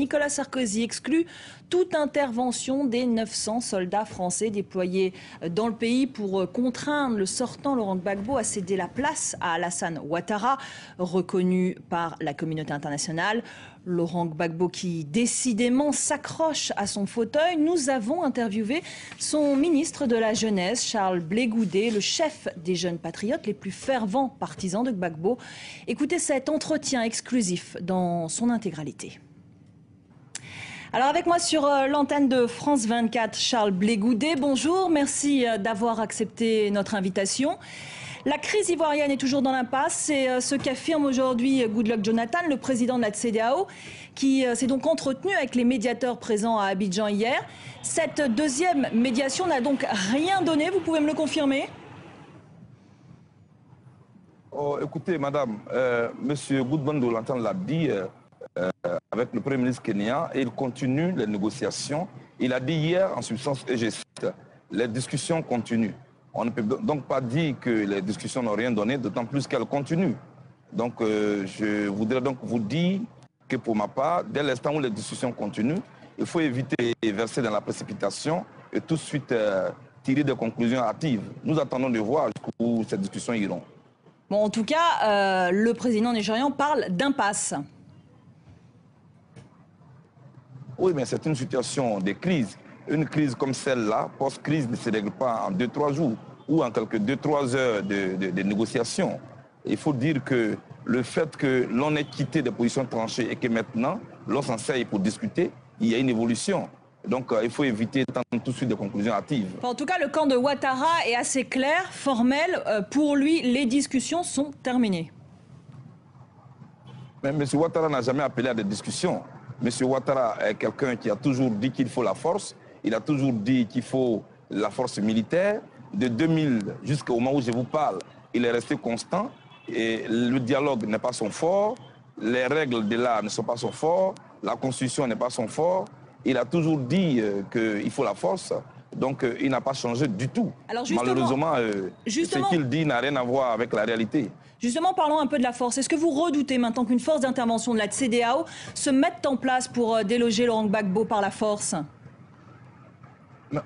Nicolas Sarkozy exclut toute intervention des 900 soldats français déployés dans le pays pour contraindre le sortant Laurent Gbagbo à céder la place à Alassane Ouattara, reconnu par la communauté internationale. Laurent Gbagbo qui décidément s'accroche à son fauteuil. Nous avons interviewé son ministre de la Jeunesse, Charles Blé Goudet, le chef des jeunes patriotes, les plus fervents partisans de Gbagbo. Écoutez cet entretien exclusif dans son intégralité. Alors avec moi sur l'antenne de France 24, Charles Blé Goudet. Bonjour, merci d'avoir accepté notre invitation. La crise ivoirienne est toujours dans l'impasse, c'est ce qu'affirme aujourd'hui Goodluck Jonathan, le président de la CEDEAO, qui s'est donc entretenu avec les médiateurs présents à Abidjan hier. Cette deuxième médiation n'a donc rien donné, vous pouvez me le confirmer? Oh, écoutez, madame, monsieur Goodluck Jonathan l'a dit avec le Premier ministre kenyan et il continue les négociations. Il a dit hier, en substance, et je cite, les discussions continuent. On ne peut donc pas dire que les discussions n'ont rien donné, d'autant plus qu'elles continuent. Donc je voudrais donc vous dire que pour ma part, dès l'instant où les discussions continuent, il faut éviter de verser dans la précipitation et tout de suite tirer des conclusions hâtives. Nous attendons de voir jusqu'où ces discussions iront. Bon, en tout cas, le président nigérian parle d'impasse. Oui, mais c'est une situation de crise. Une crise comme celle-là, post-crise, ne se règle pas en 2-3 jours ou en quelques 2-3 heures de négociations. Il faut dire que le fait que l'on ait quitté des positions tranchées et que maintenant, l'on s'en sert pour discuter, il y a une évolution. Donc il faut éviter tout de suite des conclusions hâtives. En tout cas, le camp de Ouattara est assez clair, formel. Pour lui, les discussions sont terminées. Mais M. Ouattara n'a jamais appelé à des discussions. M. Ouattara est quelqu'un qui a toujours dit qu'il faut la force. Il a toujours dit qu'il faut la force militaire. De 2000 jusqu'au moment où je vous parle, il est resté constant. Et le dialogue n'est pas son fort. Les règles de l'art ne sont pas son fort. La constitution n'est pas son fort. Il a toujours dit qu'il faut la force. Donc il n'a pas changé du tout. Alors malheureusement, ce qu'il dit n'a rien à voir avec la réalité. Justement, parlons un peu de la force. Est-ce que vous redoutez maintenant qu'une force d'intervention de la CEDEAO se mette en place pour déloger Laurent Gbagbo par la force ?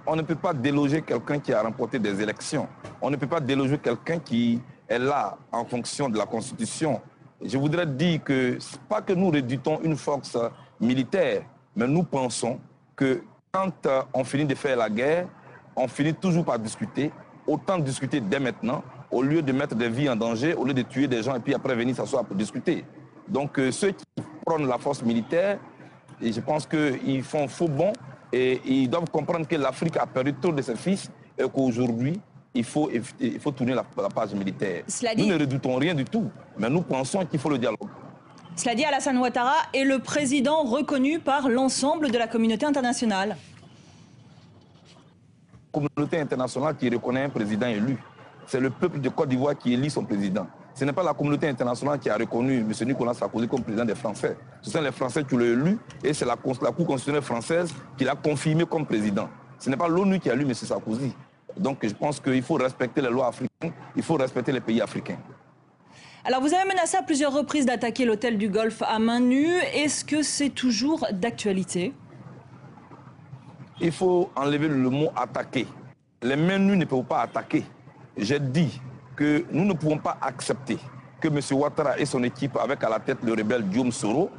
On ne peut pas déloger quelqu'un qui a remporté des élections. On ne peut pas déloger quelqu'un qui est là en fonction de la Constitution. Je voudrais dire que ce n'est pas que nous redoutons une force militaire, mais nous pensons que quand on finit de faire la guerre, on finit toujours par discuter. Autant discuter dès maintenant, au lieu de mettre des vies en danger, au lieu de tuer des gens et puis après venir s'asseoir pour discuter. Donc ceux qui prennent la force militaire, et je pense qu'ils font faux bond et ils doivent comprendre que l'Afrique a perdu trop de ses fils et qu'aujourd'hui, il faut tourner la page militaire. Nous ne redoutons rien du tout, mais nous pensons qu'il faut le dialogue. Cela dit, Alassane Ouattara est le président reconnu par l'ensemble de la communauté internationale. La communauté internationale qui reconnaît un président élu. C'est le peuple de Côte d'Ivoire qui élit son président. Ce n'est pas la communauté internationale qui a reconnu M. Nicolas Sarkozy comme président des Français. Ce sont les Français qui l'ont élu et c'est la Cour constitutionnelle française qui l'a confirmé comme président. Ce n'est pas l'ONU qui a élu M. Sarkozy. Donc je pense qu'il faut respecter les lois africaines, il faut respecter les pays africains. Alors vous avez menacé à plusieurs reprises d'attaquer l'hôtel du Golfe à main nue. Est-ce que c'est toujours d'actualité? Il faut enlever le mot attaquer. Les mains nues ne peuvent pas attaquer. J'ai dit que nous ne pouvons pas accepter que M. Ouattara et son équipe, avec à la tête le rebelle Guillaume Soro,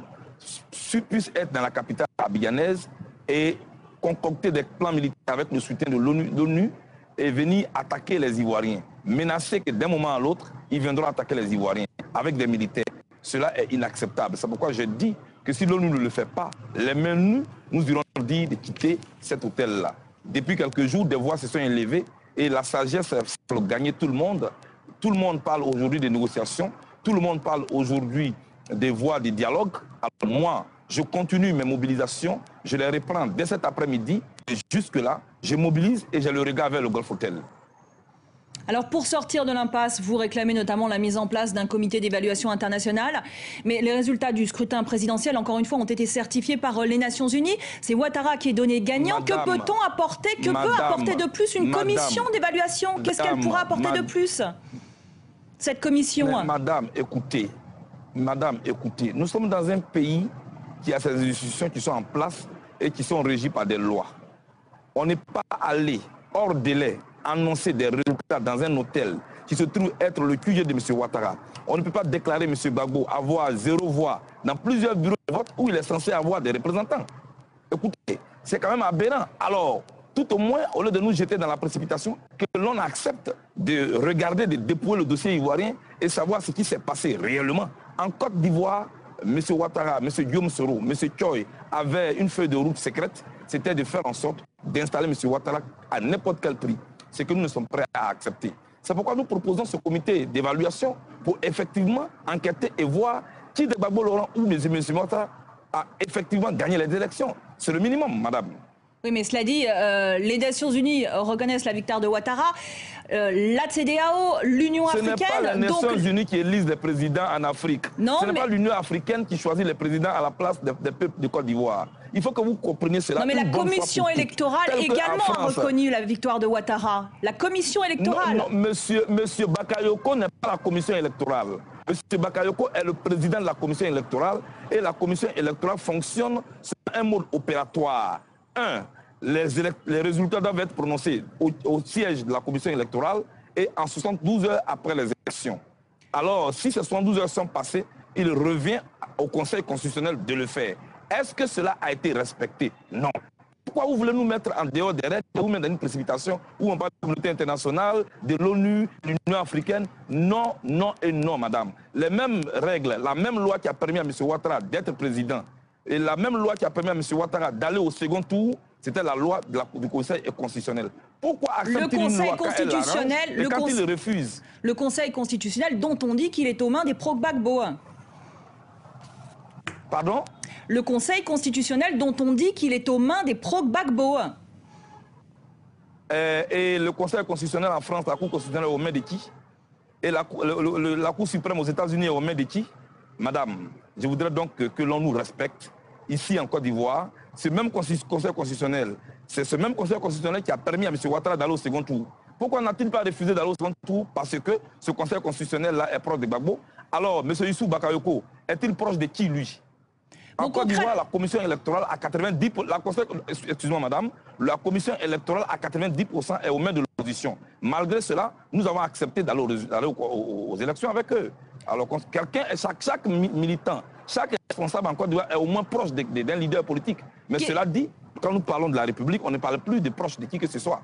puissent être dans la capitale abidjanaise et concocter des plans militaires avec le soutien de l'ONU et venir attaquer les Ivoiriens. Menacer que d'un moment à l'autre, ils viendront attaquer les Ivoiriens avec des militaires. Cela est inacceptable. C'est pourquoi je dis que si l'ONU ne le fait pas, les mains nues, nous irons dire de quitter cet hôtel-là. Depuis quelques jours, des voix se sont élevées et la sagesse a gagné tout le monde. Tout le monde parle aujourd'hui de négociations. Tout le monde parle aujourd'hui des voies de dialogue. Alors moi, je continue mes mobilisations. Je les reprends dès cet après-midi. Et jusque-là, je mobilise et j'ai le regard vers le Golf Hotel. Alors pour sortir de l'impasse, vous réclamez notamment la mise en place d'un comité d'évaluation internationale. Mais les résultats du scrutin présidentiel, encore une fois, ont été certifiés par les Nations Unies. C'est Ouattara qui est donné gagnant. Que peut-on apporter? Que peut apporter de plus une commission d'évaluation? Qu'est-ce qu'elle pourra apporter de plus, cette commission? Madame, écoutez, nous sommes dans un pays qu'il y a ces institutions qui sont en place et qui sont régies par des lois. On n'est pas allé hors délai annoncer des résultats dans un hôtel qui se trouve être le QG de M. Ouattara. On ne peut pas déclarer M. Gbagbo avoir 0 voix dans plusieurs bureaux de vote où il est censé avoir des représentants. Écoutez, c'est quand même aberrant. Alors, tout au moins, au lieu de nous jeter dans la précipitation, que l'on accepte de regarder, de dépouiller le dossier ivoirien et savoir ce qui s'est passé réellement. En Côte d'Ivoire, M. Ouattara, M. Guillaume Soro, M. Choi avaient une feuille de route secrète, c'était de faire en sorte d'installer M. Ouattara à n'importe quel prix. Ce que nous ne sommes prêts à accepter. C'est pourquoi nous proposons ce comité d'évaluation pour effectivement enquêter et voir qui de Gbagbo Laurent ou M. Ouattara a effectivement gagné les élections. C'est le minimum, madame. Oui, mais cela dit, les Nations Unies reconnaissent la victoire de Ouattara. La CEDEAO, l'Union africaine... Ce n'est pas les Nations Unies qui élisent les présidents en Afrique. Non, ce n'est pas l'Union africaine qui choisit les présidents à la place des peuples de Côte d'Ivoire. Il faut que vous compreniez cela. Non, mais la commission électorale également a reconnu la victoire de Ouattara. La commission électorale... Non, monsieur Bakayoko n'est pas la commission électorale. Monsieur Bakayoko est le président de la commission électorale et la commission électorale fonctionne sur un mode opératoire. Les résultats doivent être prononcés au siège de la commission électorale et en 72 heures après les élections. Alors, si ces 72 heures sont passées, il revient au Conseil constitutionnel de le faire. Est-ce que cela a été respecté? Non. Pourquoi vous voulez nous mettre en dehors des règles, vous mettre dans une précipitation où on parle de la communauté internationale, de l'ONU, de l'Union africaine? Non, non et non, madame. Les mêmes règles, la même loi qui a permis à M. Ouattara d'être président, et la même loi qui a permis à M. Ouattara d'aller au second tour, c'était la loi du Conseil constitutionnel. Pourquoi accepter une loi quand elle l'arrange et quand il le refuse? Le Conseil constitutionnel dont on dit qu'il est aux mains des pro-Gbagbo. Pardon? Le Conseil constitutionnel dont on dit qu'il est aux mains des pro-Gbagbo. Et le Conseil constitutionnel en France, la Cour constitutionnelle est aux mains de qui? Et la Cour suprême aux États-Unis est aux mains de qui? Madame, je voudrais donc que l'on nous respecte. Ici en Côte d'Ivoire, ce même Conseil constitutionnel, c'est ce même Conseil constitutionnel qui a permis à M. Ouattara d'aller au second tour. Pourquoi n'a-t-il pas refusé d'aller au second tour? Parce que ce Conseil constitutionnel-là est proche de Gbagbo. Alors, M. Issou Bakayoko, est-il proche de qui, lui? En Côte d'Ivoire, la commission électorale à 90%, excusez-moi madame, la commission électorale à 90% est aux mains de l'opposition. Malgré cela, nous avons accepté d'aller aux élections avec eux. Alors chaque militant, chaque responsable en Côte d'Ivoire est au moins proche d'un leader politique. Mais cela dit, quand nous parlons de la République, on ne parle plus de proche de qui que ce soit.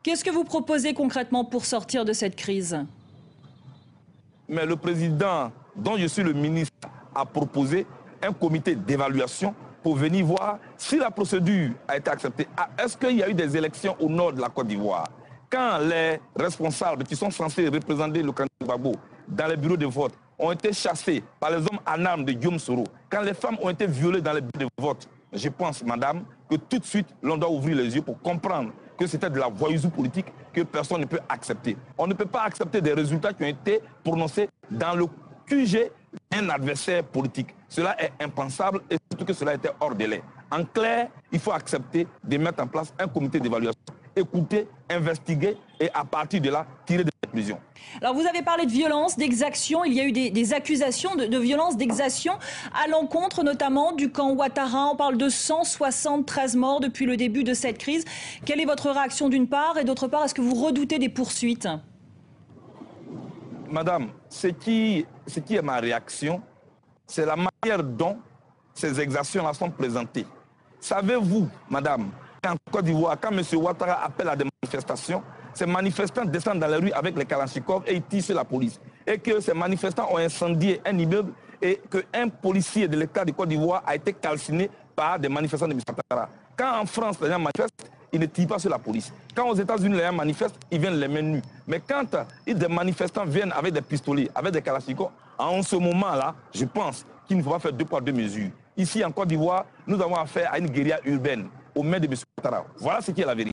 Qu'est-ce que vous proposez concrètement pour sortir de cette crise? Mais le président, dont je suis le ministre, a proposé un comité d'évaluation pour venir voir si la procédure a été acceptée. Est-ce qu'il y a eu des élections au nord de la Côte d'Ivoire? Quand les responsables qui sont censés représenter le candidat Gbagbo dans les bureaux de vote ont été chassés par les hommes en armes de Guillaume Soro, quand les femmes ont été violées dans les bureaux de vote, je pense, madame, que tout de suite, l'on doit ouvrir les yeux pour comprendre que c'était de la voyousie politique que personne ne peut accepter. On ne peut pas accepter des résultats qui ont été prononcés dans le QG d'un adversaire politique. Cela est impensable et surtout que cela était hors délai. En clair, il faut accepter de mettre en place un comité d'évaluation, écouter, investiguer et à partir de là, tirer des conclusions. Alors vous avez parlé de violence, d'exaction. Il y a eu des accusations de violence, d'exaction à l'encontre notamment du camp Ouattara. On parle de 173 morts depuis le début de cette crise. Quelle est votre réaction d'une part et d'autre part, est-ce que vous redoutez des poursuites? Madame, ce qui est ma réaction, c'est la manière dont ces exactions-là sont présentées. Savez-vous, madame, qu'en Côte d'Ivoire, quand M. Ouattara appelle à des manifestations, ces manifestants descendent dans les rues avec les kalachnikovs et ils tirent sur la police. Et que ces manifestants ont incendié un immeuble et qu'un policier de l'État de Côte d'Ivoire a été calciné par des manifestants de M. Ouattara. Quand en France, les gens manifestent, ils ne tirent pas sur la police. Quand aux États-Unis, les gens manifestent, ils viennent les mains nues. Mais quand des manifestants viennent avec des pistolets, avec des kalachnikovs, en ce moment-là, je pense qu'il ne faut pas faire deux poids, deux mesures. Ici, en Côte d'Ivoire, nous avons affaire à une guérilla urbaine aux mains de M. Ouattara. Voilà ce qui est la vérité.